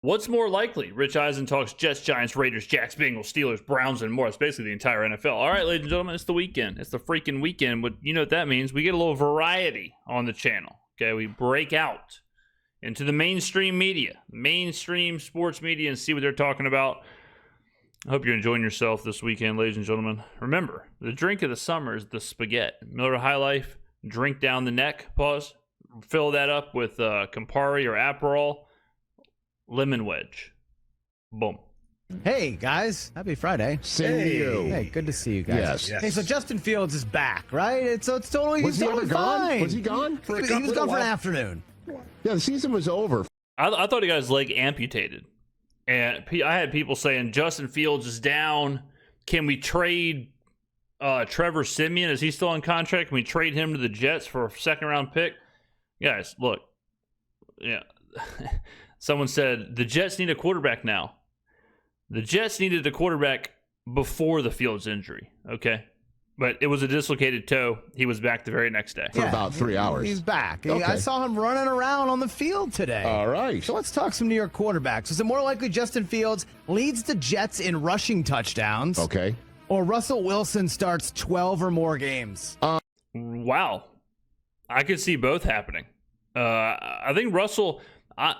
What's more likely? Rich Eisen talks Jets, Giants, Raiders, Jacks, Bengals, Steelers, Browns, and more. It's basically the entire NFL. All right, ladies and gentlemen, it's the weekend. It's the freaking weekend. But you know what that means? We get a little variety on the channel. Okay, we break out into the mainstream media, mainstream sports media, and see what they're talking about. I hope you're enjoying yourself this weekend, ladies and gentlemen. Remember, the drink of the summer is the spaghetti. Miller High Life, drink down the neck, pause. Fill that up with Campari or Aperol. Lemon wedge. Boom. Hey, guys. Happy Friday. Same to you. Hey, good to see you guys. Yes. Hey, so Justin Fields is back, right? It's totally, Was he's he totally ever gone? fine. Was he gone? He was gone for an afternoon. Yeah, the season was over. I thought he got his leg amputated. And I had people saying, Justin Fields is down. Can we trade Trevor Siemian? Is he still on contract? Can we trade him to the Jets for a second-round pick? Guys, look. Yeah. Someone said, the Jets need a quarterback now. The Jets needed a quarterback before the Fields injury, okay? But it was a dislocated toe. He was back the very next day. For about 3 hours. He's back. Okay. I saw him running around on the field today. All right. So let's talk some New York quarterbacks. Is it more likely Justin Fields leads the Jets in rushing touchdowns? Okay. Or Russell Wilson starts 12 or more games? Wow. I could see both happening. I think Russell...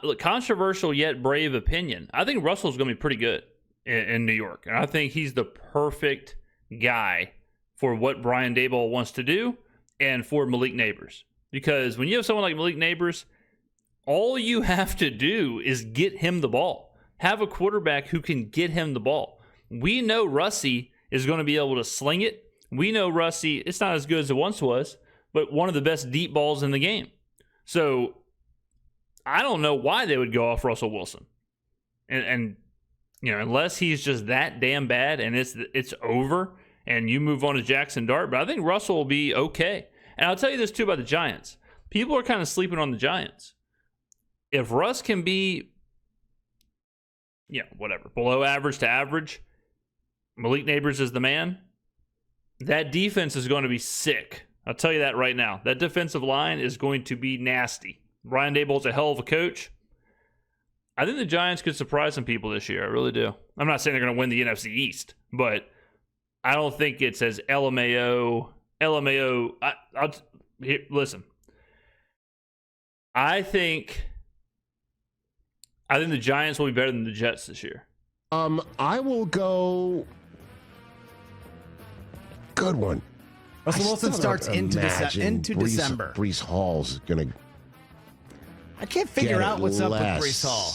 look, controversial yet brave opinion. I think Russell's going to be pretty good in New York. And I think he's the perfect guy for what Brian Daboll wants to do and for Malik Neighbors. Because when you have someone like Malik Neighbors, all you have to do is get him the ball. Have a quarterback who can get him the ball. We know Russie is going to be able to sling it. We know Russie, it's not as good as it once was, but one of the best deep balls in the game. So I don't know why they would go off Russell Wilson. And you know, unless he's just that damn bad and it's over and you move on to Jackson Dart. But I think Russell will be okay. And I'll tell you this too about the Giants. People are kind of sleeping on the Giants. If Russ can be, whatever, below average to average, Malik Neighbors is the man, that defense is going to be sick. I'll tell you that right now. That defensive line is going to be nasty. Brian Daboll's a hell of a coach. I think the Giants could surprise some people this year. I really do. I'm not saying they're going to win the NFC East, but I don't think it's as LMAO. Listen. I think the Giants will be better than the Jets this year. I will go. Good one. Russell Wilson starts into December. Breece Hall's going to. I can't figure out what's up with Breece Hall.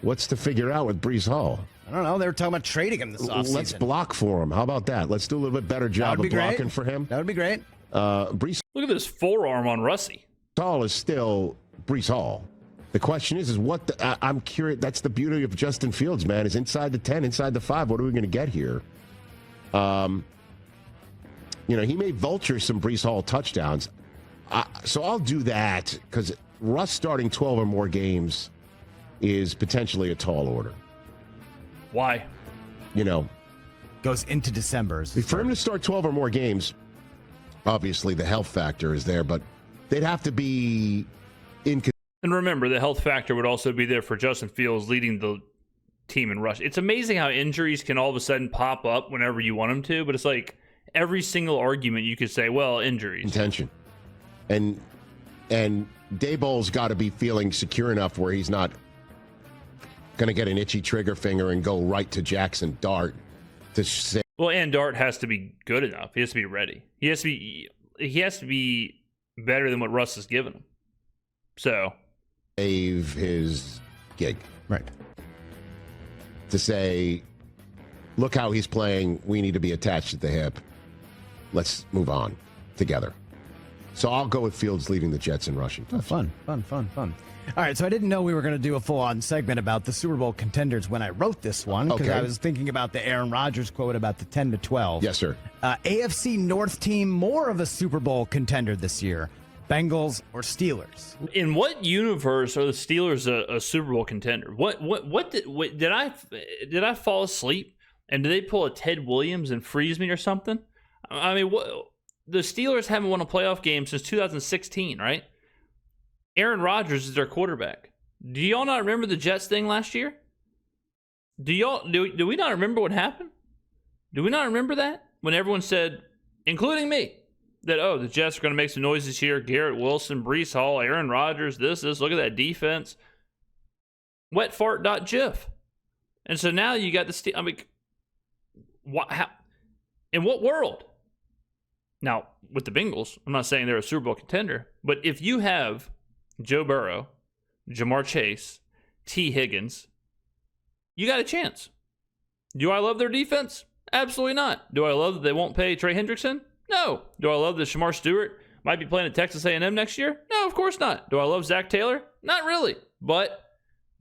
What's to figure out with Breece Hall? I don't know. They were talking about trading him this offseason. Let's block for him. How about that? Let's do a little bit better job of blocking for him. That would be great. Breece. Look at this forearm on Russie. Hall is still Breece Hall. The question is what I'm curious. That's the beauty of Justin Fields, man. Is inside the 10, inside the 5. What are we going to get here? He may vulture some Breece Hall touchdowns. So I'll do that because Russ starting 12 or more games is potentially a tall order. Why? Goes into December. For him to start 12 or more games, obviously the health factor is there, but they'd have to be in. And remember, the health factor would also be there for Justin Fields leading the team in rush. It's amazing how injuries can all of a sudden pop up whenever you want them to, but it's like every single argument you could say, well, injuries. Intention. And Daboll's got to be feeling secure enough where he's not going to get an itchy trigger finger and go right to Jackson Dart to say. Well, and Dart has to be good enough. He has to be ready. He has to be better than what Russ has given him. So, save his gig. Right. To say, look how he's playing. We need to be attached at the hip. Let's move on together. So I'll go with Fields leading the Jets in rushing. Oh, fun. All right, so I didn't know we were going to do a full-on segment about the Super Bowl contenders when I wrote this one because I was thinking about the Aaron Rodgers quote about the 10 to 12. Yes, sir. AFC North team more of a Super Bowl contender this year, Bengals or Steelers? In what universe are the Steelers a Super Bowl contender? What did I fall asleep and did they pull a Ted Williams and freeze me or something? I mean, the Steelers haven't won a playoff game since 2016, right? Aaron Rodgers is their quarterback. Do y'all not remember the Jets thing last year? Do we not remember what happened? Do we not remember that? When everyone said, including me, that, oh, the Jets are going to make some noise this year. Garrett Wilson, Breece Hall, Aaron Rodgers, this, look at that defense. Wet fart.gif. And so now you got the, I mean, how, in what world? Now, with the Bengals, I'm not saying they're a Super Bowl contender, but if you have Joe Burrow, Jamar Chase, T. Higgins, you got a chance. Do I love their defense? Absolutely not. Do I love that they won't pay Trey Hendrickson? No. Do I love that Shamar Stewart might be playing at Texas A&M next year? No, of course not. Do I love Zach Taylor? Not really. But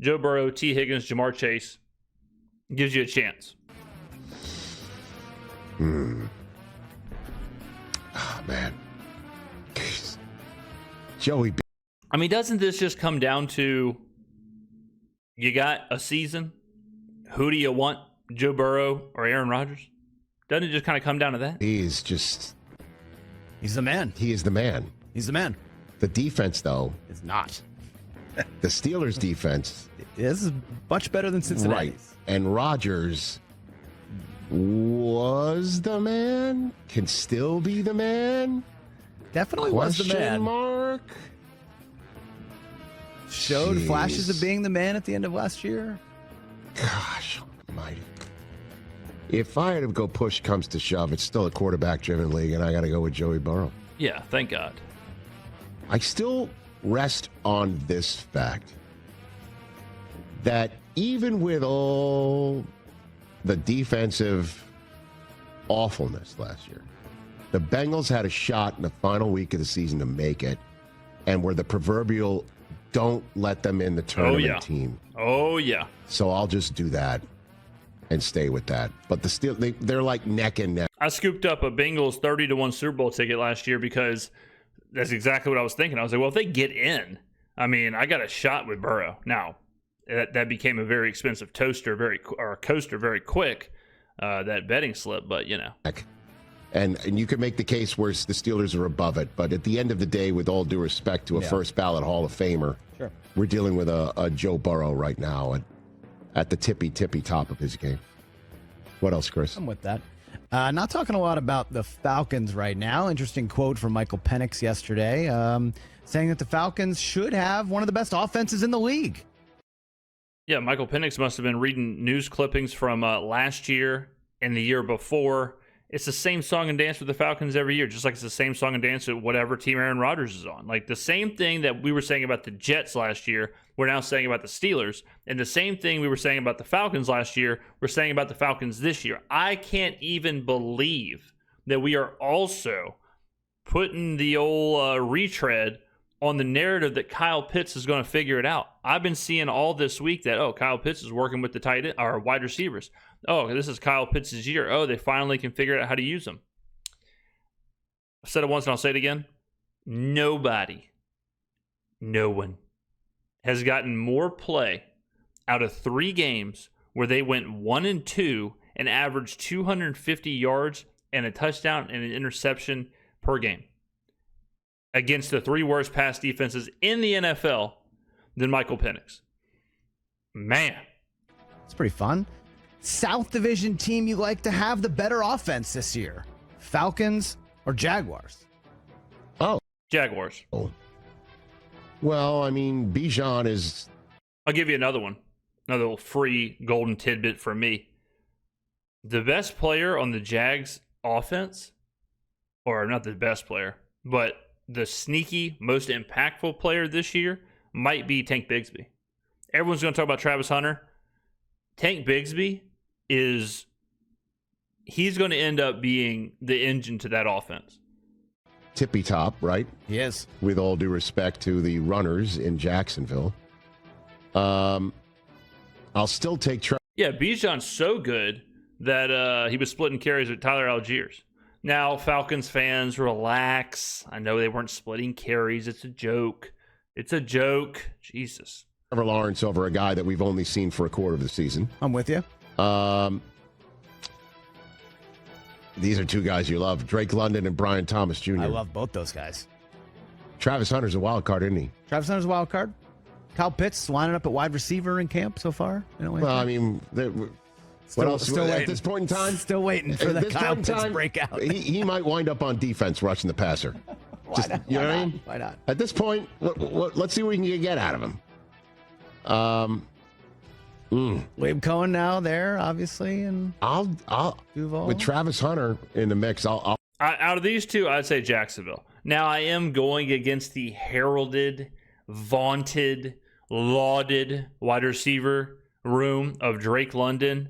Joe Burrow, T. Higgins, Jamar Chase gives you a chance. Oh, man. Joey B. I mean, doesn't this just come down to you got a season? Who do you want, Joe Burrow or Aaron Rodgers? Doesn't it just kind of come down to that? He's the man. He is the man. He's the man. The defense, though, is not. The Steelers' defense is much better than Cincinnati's. Right. And Rodgers was the man, can still be the man. Definitely was the man. Question mark. Showed flashes of being the man at the end of last year. Gosh almighty. If I had to go push comes to shove, it's still a quarterback-driven league, and I got to go with Joey Burrow. Yeah, thank God. I still rest on this fact that even with all the defensive awfulness last year, the Bengals had a shot in the final week of the season to make it, and were the proverbial don't let them in the tournament team. Oh, yeah. So I'll just do that and stay with that. But they're like neck and neck. I scooped up a Bengals 30-1 Super Bowl ticket last year because that's exactly what I was thinking. I was like, well, if they get in, I mean, I got a shot with Burrow. Now, that became a very expensive coaster very quick, that betting slip, but, you know. And you could make the case where the Steelers are above it. But at the end of the day, with all due respect to a first ballot Hall of Famer, we're dealing with a Joe Burrow right now at the tippy top of his game. What else, Chris? I'm with that. Not talking a lot about the Falcons right now. Interesting quote from Michael Penix yesterday, saying that the Falcons should have one of the best offenses in the league. Yeah, Michael Penix must have been reading news clippings from last year and the year before. It's the same song and dance with the Falcons every year, just like it's the same song and dance with whatever team Aaron Rodgers is on. Like the same thing that we were saying about the Jets last year, we're now saying about the Steelers. And the same thing we were saying about the Falcons last year, we're saying about the Falcons this year. I can't even believe that we are also putting the old retread on the narrative that Kyle Pitts is going to figure it out. I've been seeing all this week that, Kyle Pitts is working with the tight end, or wide receivers. This is Kyle Pitts' year. They finally can figure out how to use them. I said it once and I'll say it again. No one has gotten more play out of 3 games where they went 1-2 and averaged 250 yards and a touchdown and an interception per game against the 3 worst pass defenses in the NFL than Michael Penix. Man. It's pretty fun. South Division team you like to have the better offense this year? Falcons or Jaguars? Jaguars. Well, I mean, Bijan is... I'll give you another one. Another little free golden tidbit from me. The best player on the Jags offense, or not the best player, but the sneaky, most impactful player this year might be Tank Bigsby. Everyone's going to talk about Travis Hunter. Tank Bigsby he's going to end up being the engine to that offense. Tippy top, right? Yes. With all due respect to the runners in Jacksonville. I'll still take Yeah, Bijan's so good that he was splitting carries with Tyler Algiers. Now, Falcons fans, relax. I know they weren't splitting carries. It's a joke. Jesus. Trevor Lawrence over a guy that we've only seen for a quarter of the season. I'm with you. These are 2 guys you love, Drake London and Brian Thomas Jr. I love both those guys. Travis Hunter's a wild card, isn't he? Travis Hunter's a wild card. Kyle Pitts lining up at wide receiver in camp so far. Well, I mean, what else? Still at this point in time? Still waiting for the Kyle Pitts breakout. He might wind up on defense rushing the passer. Why not? You know what I mean? Why not? At this point, let's see what we can get out of him. Liam Cohen now there, obviously, and I'll Duval. with Travis Hunter in the mix. I'll out of these two, I'd say Jacksonville. Now, I am going against the heralded, vaunted, lauded wide receiver room of Drake London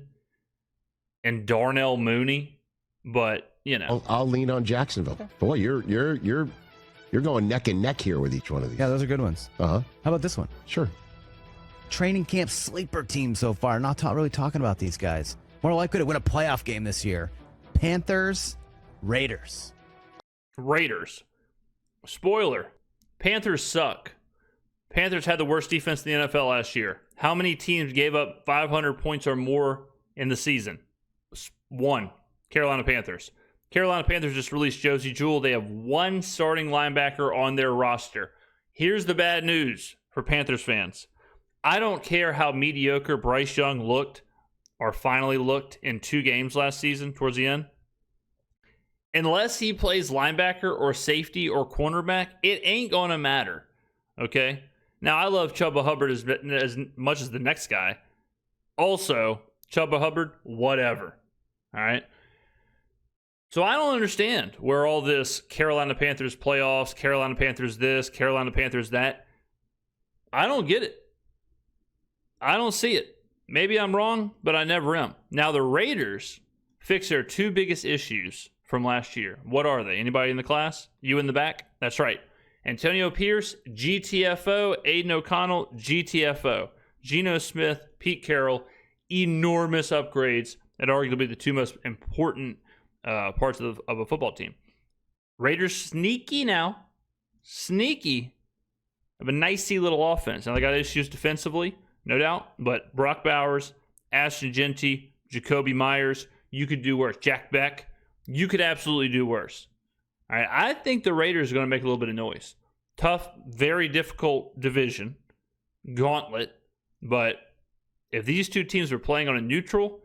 and Darnell Mooney, but you know, I'll lean on Jacksonville. Boy, you're going neck and neck here with each one of these. Yeah, those are good ones. How about this one? Sure. Training camp sleeper team so far. Not really talking about these guys. More likely to win a playoff game this year. Panthers, Raiders. Raiders. Spoiler. Panthers suck. Panthers had the worst defense in the NFL last year. How many teams gave up 500 points or more in the season? 1. Carolina Panthers. Carolina Panthers just released Josie Jewell. They have 1 starting linebacker on their roster. Here's the bad news for Panthers fans. I don't care how mediocre Bryce Young looked or finally looked in 2 games last season towards the end. Unless he plays linebacker or safety or cornerback, it ain't going to matter. Okay? Now, I love Chuba Hubbard as much as the next guy. Also, Chuba Hubbard, whatever. All right? So I don't understand where all this Carolina Panthers playoffs, Carolina Panthers this, Carolina Panthers that. I don't get it. I don't see it. Maybe I'm wrong, but I never am. Now, the Raiders fixed their 2 biggest issues from last year. What are they? Anybody in the class? You in the back? That's right. Antonio Pierce, GTFO. Aiden O'Connell, GTFO. Geno Smith, Pete Carroll, enormous upgrades at arguably the 2 most important parts of a football team. Raiders sneaky now. Sneaky. Have a nicey little offense. Now, they got issues defensively, no doubt, but Brock Bowers, Ashton Genty, Jacoby Myers, you could do worse. Jack Beck, you could absolutely do worse. All right, I think the Raiders are going to make a little bit of noise. Tough, very difficult division, gauntlet, but if these 2 teams were playing on a neutral,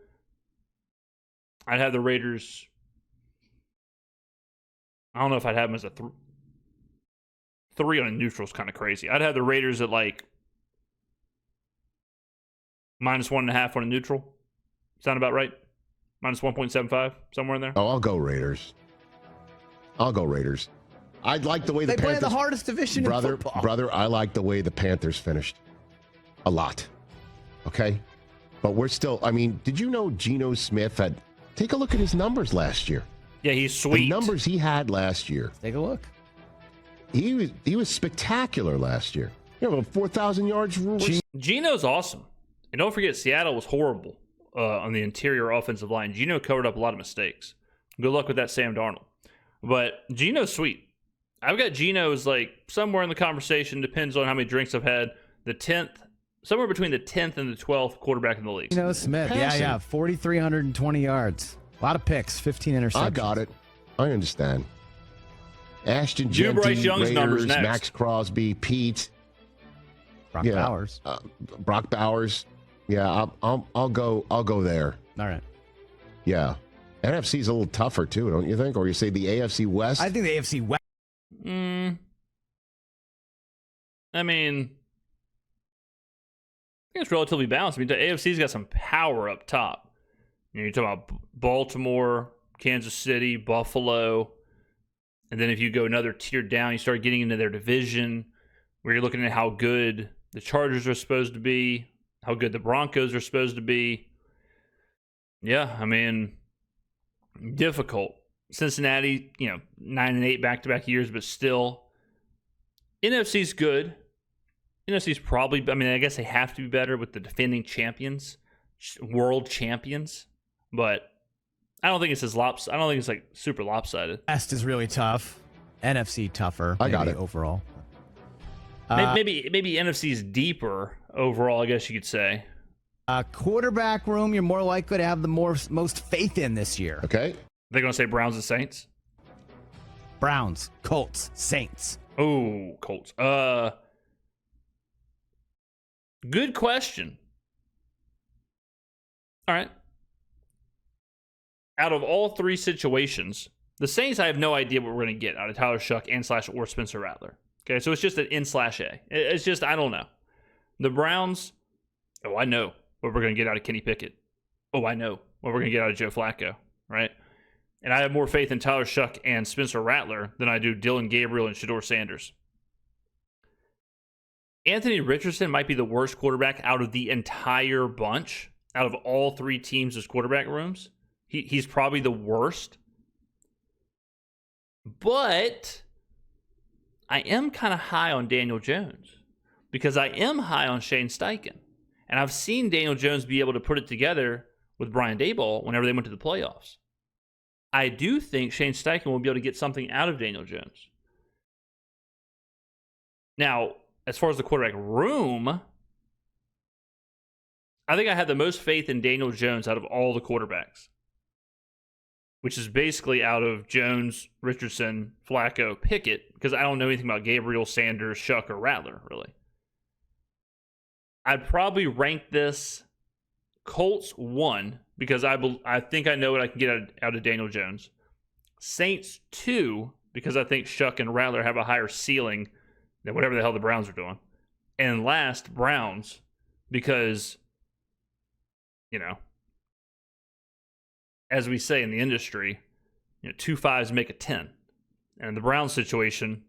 I'd have the Raiders. I don't know if I'd have them as a 3 on a neutral is kind of crazy. I'd have the Raiders at like -1.5 on a neutral. Sound about right? -1.75, somewhere in there. Oh, I'll go Raiders. I'd like the way the Panthers play the hardest division in football. Brother, I like the way the Panthers finished. A lot. Okay? But we're still, I mean, did you know Geno Smith had, take a look at his numbers last year. Yeah, he's sweet. The numbers he had last year. Take a look. He was spectacular last year. You know, 4,000 yards. Geno's awesome. And don't forget, Seattle was horrible on the interior offensive line. Geno covered up a lot of mistakes. Good luck with that, Sam Darnold. But Geno's sweet. I've got Geno as like somewhere in the conversation, depends on how many drinks I've had, the 10th, somewhere between the 10th and the 12th quarterback in the league. Geno Smith, yeah, 4,320 yards. A lot of picks, 15 interceptions. I got it. I understand. Ashton Genty, Bryce Young's Raiders, numbers next. Max Crosby, Pete. Brock Bowers. Brock Bowers. Yeah, I'll go there. All right. Yeah. NFC's a little tougher too, don't you think? Or you say the AFC West? I think the AFC West. I mean, I think it's relatively balanced. I mean, the AFC's got some power up top. You know, you're talking about Baltimore, Kansas City, Buffalo. And then if you go another tier down, you start getting into their division where you're looking at how good the Chargers are supposed to be, how good the Broncos are supposed to be. Yeah, I mean, difficult. Cincinnati, 9-8 back-to-back years, but still. NFC's good. NFC's probably, I guess they have to be better with the defending champions, world champions, but I don't think it's I don't think it's like super lopsided. West is really tough. NFC tougher. I got it overall. Maybe NFC's deeper overall, I guess you could say. Quarterback room, you're more likely to have the most faith in this year. Okay. They're going to say Browns and Saints? Browns, Colts, Saints. Oh, Colts. Good question. All right. Out of all three situations, the Saints, I have no idea what we're going to get out of Tyler Shough and / or Spencer Rattler. Okay, so it's just an N/A. It's just, I don't know. The Browns, I know what we're going to get out of Kenny Pickett. I know what we're going to get out of Joe Flacco, right? And I have more faith in Tyler Shough and Spencer Rattler than I do Dillon Gabriel and Shedeur Sanders. Anthony Richardson might be the worst quarterback out of the entire bunch, out of all three teams' quarterback rooms. He's probably the worst. But I am kind of high on Daniel Jones because I am high on Shane Steichen. And I've seen Daniel Jones be able to put it together with Brian Daboll whenever they went to the playoffs. I do think Shane Steichen will be able to get something out of Daniel Jones. Now, as far as the quarterback room, I think I had the most faith in Daniel Jones out of all the quarterbacks, which is basically out of Jones, Richardson, Flacco, Pickett, because I don't know anything about Gabriel, Sanders, Shough, or Rattler, really. I'd probably rank this Colts 1, because I think I know what I can get out of Daniel Jones. Saints 2, because I think Shough and Rattler have a higher ceiling than whatever the hell the Browns are doing. And last, Browns, because, as we say in the industry, 2 5s make a 10. And the Browns situation,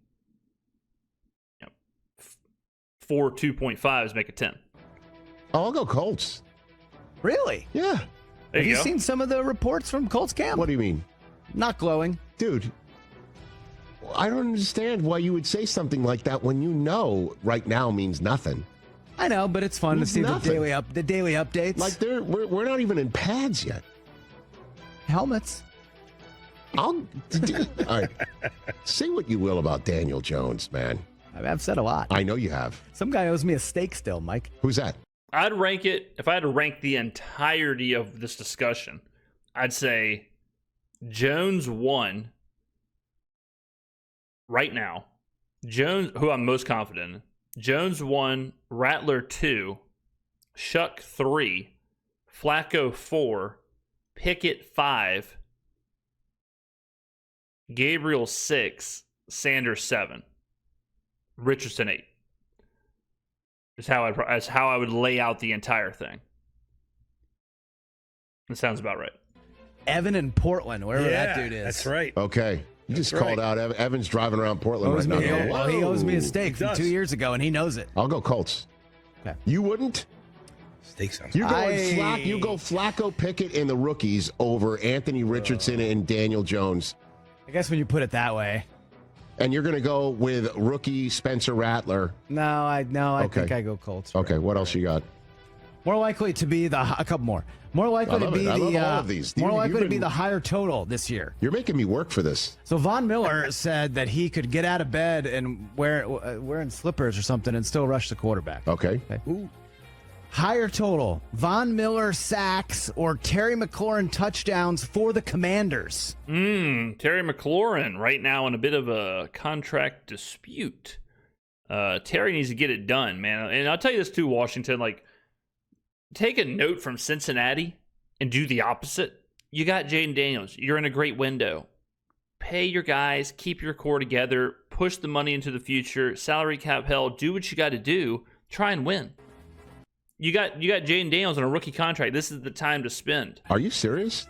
4 2.5s make a 10. Oh, I'll go Colts. Really? Yeah. Have you seen some of the reports from Colts camp? What do you mean? Not glowing. Dude, I don't understand why you would say something like that when you know right now means nothing. I know, but it's fun to see the daily updates. Like we're not even in pads yet. Helmets. All right. Say what you will about Daniel Jones, man. I've said a lot. I know you have. Some guy owes me a steak still, Mike. Who's that? I'd rank it, if I had to rank the entirety of this discussion, I'd say Jones 1 right now. Jones, who I'm most confident in. Jones 1, Rattler 2, Shough 3, Flacco 4, Pickett 5, Gabriel 6, Sanders 7, Richardson 8. That's how I would lay out the entire thing. That sounds about right. Evan in Portland, wherever that dude is. That's right. Okay. You just called out Evan's driving around Portland right now. Well, he owes me a steak from 2 years ago, and he knows it. I'll go Colts. Okay. You wouldn't? Steak sounds You go Flacco, Pickett, and the rookies over Anthony Richardson and Daniel Jones. I guess when you put it that way. And you're going to go with rookie Spencer Rattler. I think I go Colts. Okay, what else you got? More likely to be a couple more. More likely to be the higher total this year. You're making me work for this. So Von Miller said that he could get out of bed and wearing slippers or something and still rush the quarterback. Okay. Ooh. Higher total, Von Miller sacks or Terry McLaurin touchdowns for the Commanders. Terry McLaurin right now in a bit of a contract dispute. Terry needs to get it done, man. And I'll tell you this too, Washington, take a note from Cincinnati and do the opposite. You got Jaden Daniels. You're in a great window. Pay your guys, keep your core together, push the money into the future, salary cap hell, do what you got to do, try and win. You got Jaden Daniels on a rookie contract. This is the time to spend. Are you serious?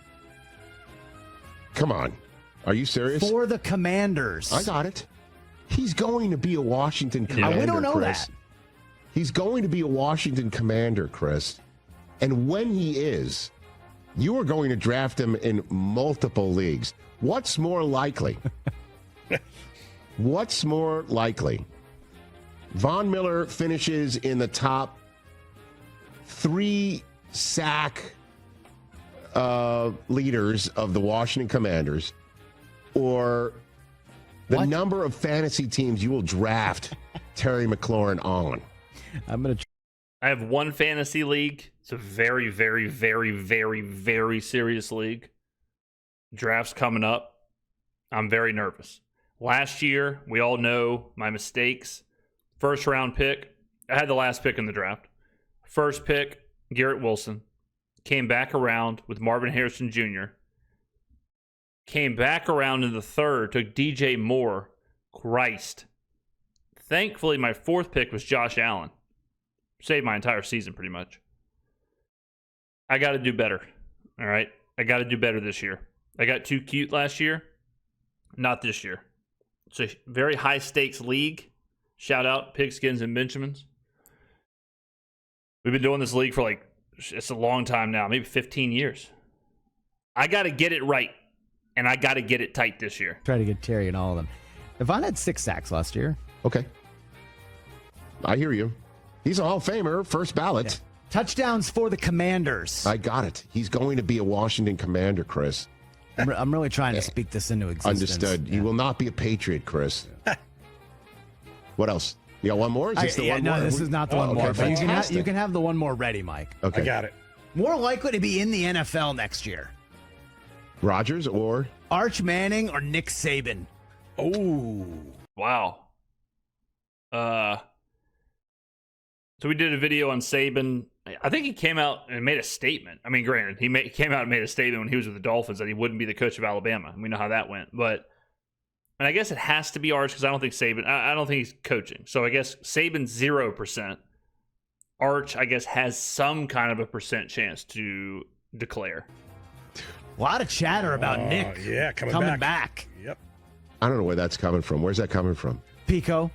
Come on. Are you serious? For the Commanders. I got it. He's going to be a Washington Commander, we don't know Chris. that. He's going to be a Washington Commander, Chris. And when he is, you are going to draft him in multiple leagues. What's more likely? What's more likely? Von Miller finishes in the top 3 sack leaders of the Washington Commanders, or the number of fantasy teams you will draft Terry McLaurin on. I have one fantasy league. It's a very, very, very, very, very serious league. Draft's coming up. I'm very nervous. Last year, we all know my mistakes. First round pick. I had the last pick in the draft. First pick, Garrett Wilson. Came back around with Marvin Harrison Jr. Came back around in the third, took DJ Moore. Christ. Thankfully, my fourth pick was Josh Allen. Saved my entire season, pretty much. I got to do better. All right? I got to do better this year. I got too cute last year. Not this year. It's a very high-stakes league. Shout out Pigskins and Benjamins. We've been doing this league for it's a long time now, maybe 15 years. I got to get it right, and I got to get it tight this year. Try to get Terry and all of them. Yvonne had 6 sacks last year. Okay. I hear you. He's a Hall of Famer, first ballot. Yeah. Touchdowns for the Commanders. I got it. He's going to be a Washington Commander, Chris. I'm really trying to speak this into existence. Understood. Yeah. He will not be a Patriot, Chris. What else? You got one more? Is this the one more? No, this is not the one more. Okay, but you can have the one more ready, Mike. Okay. I got it. More likely to be in the NFL next year. Rodgers or? Arch Manning or Nick Saban. Oh. Wow. So we did a video on Saban. I think he came out and made a statement. I mean, granted, he came out and made a statement when he was with the Dolphins that he wouldn't be the coach of Alabama. And we know how that went. And I guess it has to be Arch because I don't think Saban, I don't think he's coaching. So I guess Saban's 0%. Arch, I guess, has some kind of a percent chance to declare. A lot of chatter about Nick coming back. Yep. I don't know where that's coming from. Where's that coming from? Pico.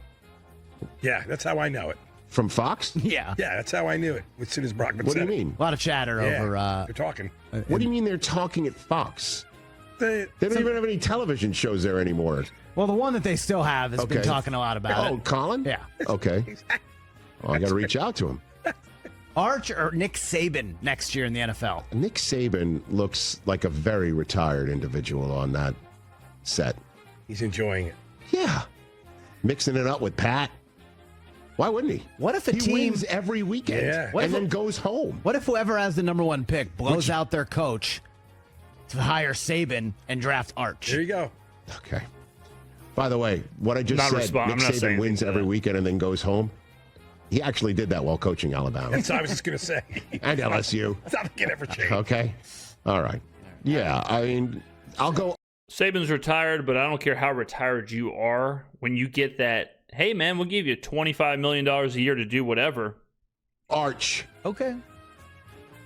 Yeah, that's how I know it. From Fox? Yeah. Yeah, that's how I knew it as soon as Brockman What do said you mean? A lot of chatter over. They're talking. What do you mean they're talking at Fox? They don't even have any television shows there anymore. Well, the one that they still have has been talking a lot about it. Oh, Colin? Yeah. Okay. Well, I got to reach out to him. Arch or Nick Saban next year in the NFL? Nick Saban looks like a very retired individual on that set. He's enjoying it. Yeah. Mixing it up with Pat. Why wouldn't he? What if he wins every weekend and then goes home? What if whoever has the number one pick blows out their coach to hire Saban and draft Arch? There you go. Okay. By the way, what I just said, Nick Saban wins every weekend and then goes home. He actually did that while coaching Alabama. That's what I was just going to say. And LSU. That's not going to ever change. Okay. All right. Yeah, I mean, I'll go. Saban's retired, but I don't care how retired you are. When you get that, hey, man, we'll give you $25 million a year to do whatever. Arch. Okay.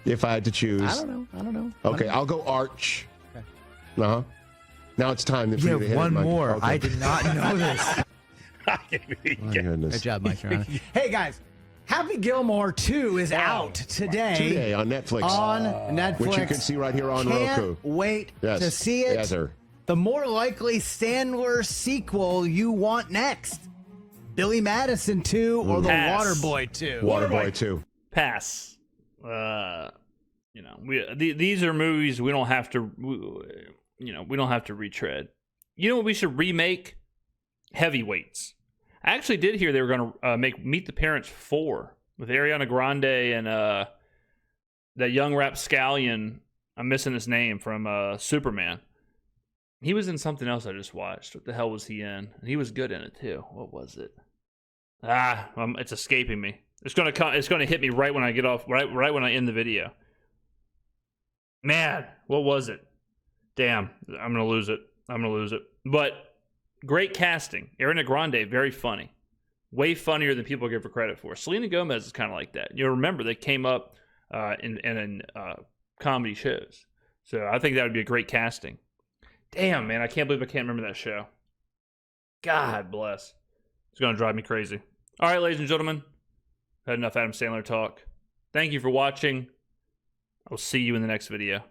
If I had to choose. I don't know. Okay, I'll go Arch. Okay. Uh-huh. Now it's time for you to hit one more. Okay. I did not know this. My goodness. Good job, Mike. Hey, guys. Happy Gilmore 2 is out today. Today on Netflix. On Netflix. Which you can see right here on Roku. Wait to see it. Yes, sir. The more likely Sandler sequel you want next. Billy Madison 2 or The Waterboy 2? Waterboy 2. Pass. These are movies we don't have to, we don't have to retread. You know what we should remake? Heavyweights. I actually did hear they were going to make Meet the Parents 4 with Ariana Grande and that young rapscallion. I'm missing his name from Superman. He was in something else I just watched. What the hell was he in? He was good in it too. What was it? It's escaping me. It's gonna hit me right when I get off. Right when I end the video. Man, what was it? Damn, I'm gonna lose it. But great casting. Ariana Grande, very funny. Way funnier than people give her credit for. Selena Gomez is kind of like that. You remember they came up in comedy shows. So I think that would be a great casting. Damn, man, I can't believe I can't remember that show. God bless. It's going to drive me crazy. All right, ladies and gentlemen, had enough Adam Sandler talk. Thank you for watching. I'll see you in the next video.